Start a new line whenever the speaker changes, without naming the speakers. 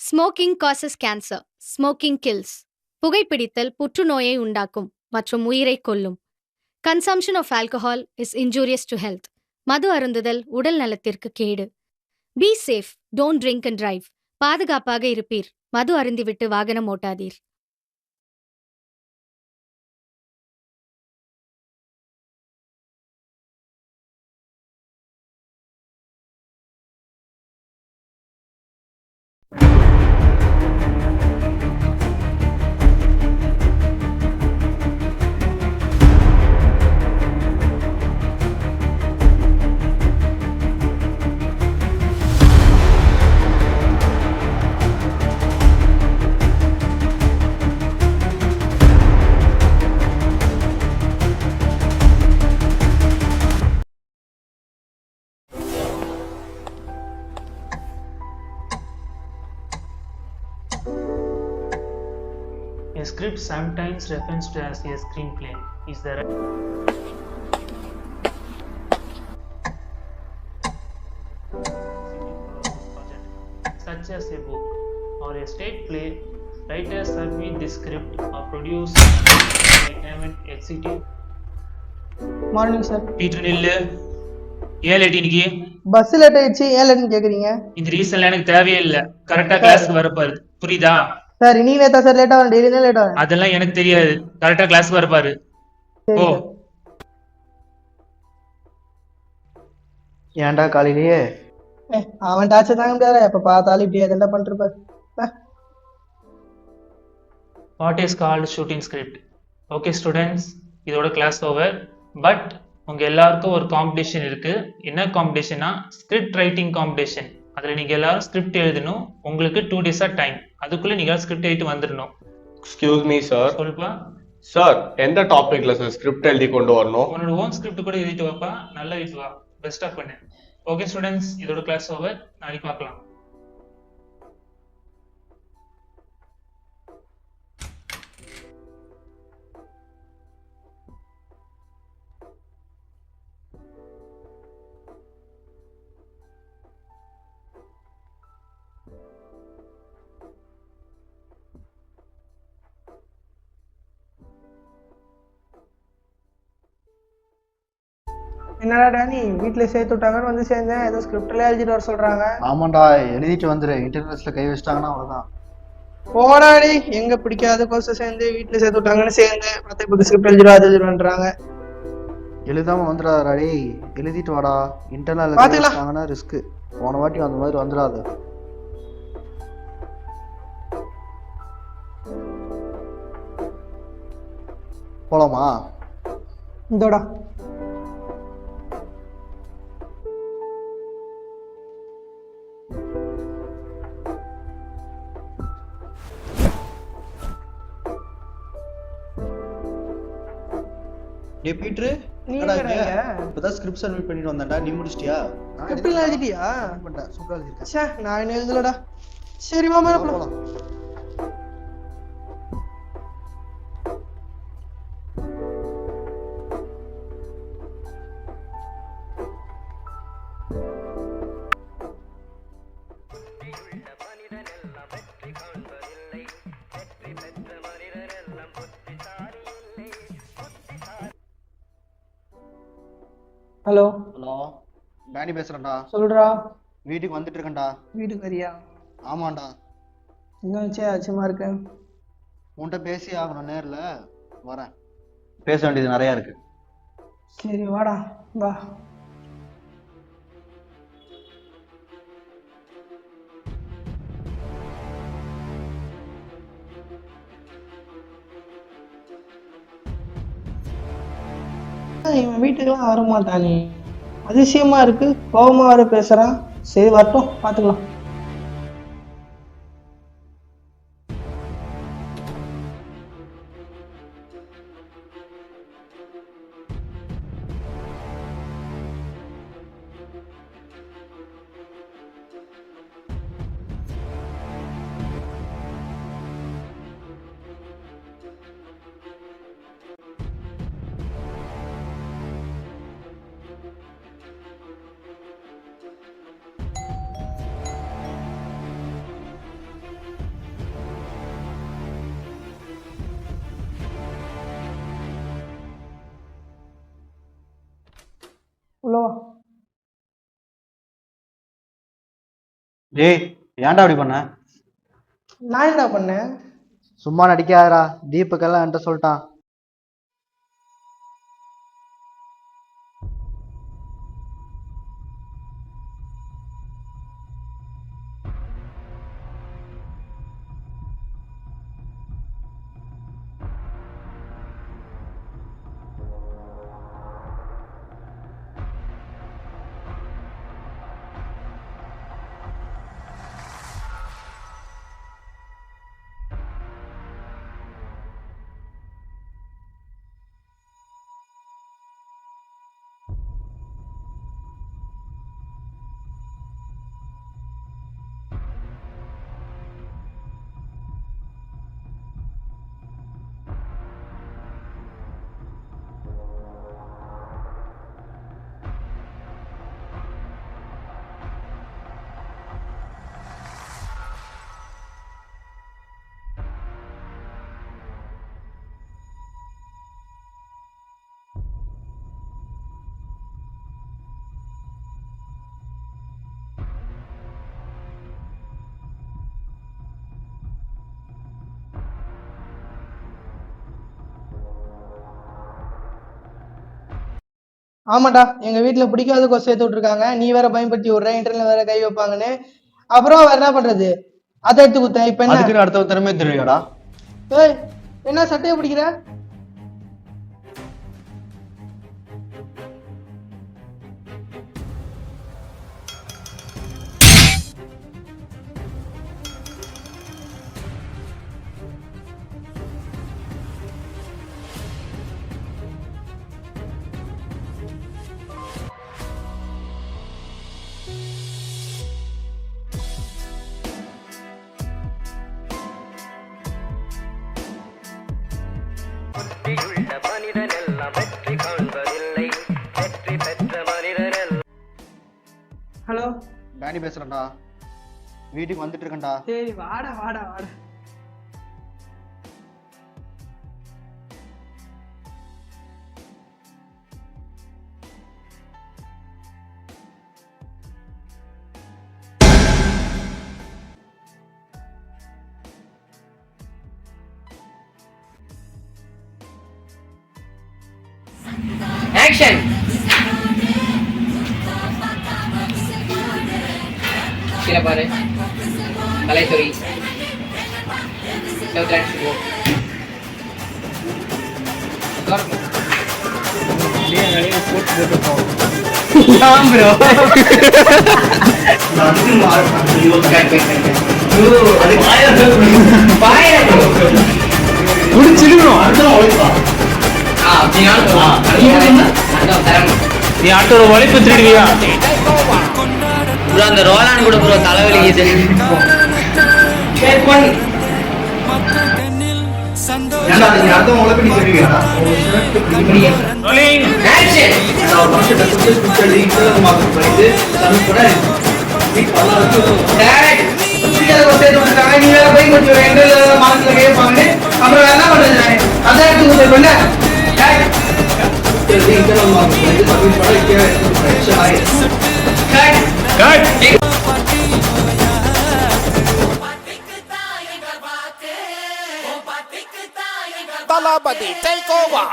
Smoking causes cancer. Smoking kills. புகைப்பிடித்தல் புற்றுநோயை உண்டாக்கும் மற்றும் உயிரைக் கொல்லும். Consumption of alcohol is injurious to health. மது அருந்துதல் உடல் நலத்திற்கு கேடு. Be safe, don't drink and drive. பாதுகாப்பாக இருப்பீர். மது அருந்திவிட்டு வாகனம் ஓட்டாதீர்.
A script sometimes referred to as a screenplay is the such as a book or a state play. Writers submit the script or produce a payment executive.
Morning sir.
Peter நில்லு. ஏன் late இன்னைக்கு?
Bus late ஆயிடுச்சு. ஏன் லேட்னு கேக்குறீங்க?
இந்த ரீசன்ல எனக்கு தேவையே இல்ல. கரெக்டா கிளாஸ்க்கு வரப்பாரு. புரியுதா?
சார் இன்னைக்கு நேத்தா சார் லேட் ஆகும். டெய்லி தான் லேட் ஆகும்.
அதெல்லாம் எனக்கு தெரியாது. கரெக்டா கிளாஸ்க்கு வரப்பாரு. ஓ
ஏன்டா காலையிலேயே
அவன் டாச்சர் தாங்க முடியாது. எப்ப பார்த்தாலும் இப்படி எதெண்டா பண்ணிருப்பாரு.
What is called shooting script? Okay students, இதோட கிளாஸ் ஓவர். பட் உங்க எல்லாருக்கும் ஒரு காம்படிஷன் இருக்கு. என்ன காம்படிஷனா? Script writing competition. அதில் நீங்கள் எல்லாரும் ஸ்கிரிப்ட் எழுதணும். உங்களுக்கு 2 days டைம். அதுக்குள்ளே நீங்கள் ஸ்கிரிப்ட் எழுதிட்டு வந்துடணும்.
Excuse me sir.
சொல்லுப்பா.
சார் எந்த டாபிக்ல சார் ஸ்கிரிப்ட் எழுதி கொண்டு வரணும்?
உன்னோட ஓன் ஸ்கிரிப்ட் கூட எழுதிட்டு வாப்பா. நல்லா எழுதிட்டு வா. பெஸ்ட்டாக பண்ணு. ஓகே ஸ்டூடெண்ட்ஸ், இதோட கிளாஸ் ஓவர். நாளைக்கு பார்க்கலாம்.
என்னடா டேனி வீட்டுல சேர்த்து விட்டாங்கன்னு வந்து சேர்ந்தேன். ஏதோ ஸ்கிரிப்ட்ல எழுதிட்டு வர சொல்றாங்க.
ஆமாண்டா, எழுதிட்டு வந்துரு. இன்டர்நெட்ல கை வச்சிட்டாங்கன்னா அவ்வளவுதான்.
போடாடி, எங்க பிடிக்காத கோர்ஸ் சேர்ந்து வீட்டுல சேர்த்து விட்டாங்கன்னு சேர்ந்தேன். மத்த இப்ப ஸ்கிரிப்ட் எழுதிடுவான்றாங்க.
எழுதாம வந்துடாதடா டேய். எழுதிட்டு வாடா. இன்டர்னல்ல கை
பாத்துக்கலாம்.
வச்சிட்டாங்கன்னா ரிஸ்க். போன வாட்டி அந்த மாதிரி வந்துடாது. போலாமா?
இந்தோடா.
டேய் பீட்ரு,
நீ
என்னடா
என்னடா
இங்க?
இங்க?
இப்பதான் ஸ்கிரிப்ட் சப்மிட் பண்ணிட்டு வந்தேன்டா. நீ முடிச்சிட்டியா?
ஸ்கிரிப்ட்ல எழுதிட்டியா?
பண்ணிட்டேன். சூப்பரா எழுதிருக்கேன்.
ச்சே, நான் என்ன எழுதலடா. சரி மாமா போலாம்.
போலாம்.
ஹலோ.
ஹலோ, டேனி பேசுறேன்டா.
சொல்றா.
வீட்டுக்கு வந்துட்டு இருக்கேன்டா.
வீட்டுக்கு வரியா?
ஆமாண்டா.
என்னாச்சே அச்சமா இருக்கு.
உன்கிட்ட பேசி ஆகணும். நேர்ல வரேன். பேச வேண்டியது நிறைய இருக்கு.
சரி வாடா வா. இவன் வீட்டுக்கெல்லாம் வரமாட்டானே. அதிசயமா இருக்கு. கோபமா வர பேசுறான். சரி வரட்டும், பாத்துக்கலாம். உள்ளவா.
டேய் ஏன்டா அப்படி பண்ண?
நான் என்ன பண்ணேன்?
சும்மா நடிக்காதடா, தீபக்கெல்லாம் என்கிட்ட சொல்லிட்டான்.
ஆமாடா, எங்க வீட்டுல பிடிக்காத கோர்ஸ் சேர்த்து விட்டுருக்காங்க. நீ வேற பயன்படுத்தி விடுற, இன்டர்நெட் வேற கை வைப்பாங்கன்னு. அப்புறம் வேற என்ன பண்றது? அதை எடுத்து குத்தேன். இப்ப என்ன?
அதுக்கு அடுத்த திறமை தெரியாடா.
ஏய், என்ன சட்டையை பிடிக்கிற? ஹலோ,
டேனி பேசுறேன்டா. வீட்டுக்கு வந்துட்டு இருக்கேன்டா.
சரி வாடா வாடா வாடா.
ஆக்ஷன். கீழே பாரு, கலைத்துறை
நீ ஆட்டோட உழைப்பு திருடுவியா?
அந்த ரோலான் கூட ப்ரோ தலைவலிக்குது.
நீ வேற பைக் வச்சு மாதத்துல கேட்பாங்கன்னு அப்புறம் என்ன பண்றது? அதை எடுத்து கொடுத்த
Talabadi, take over.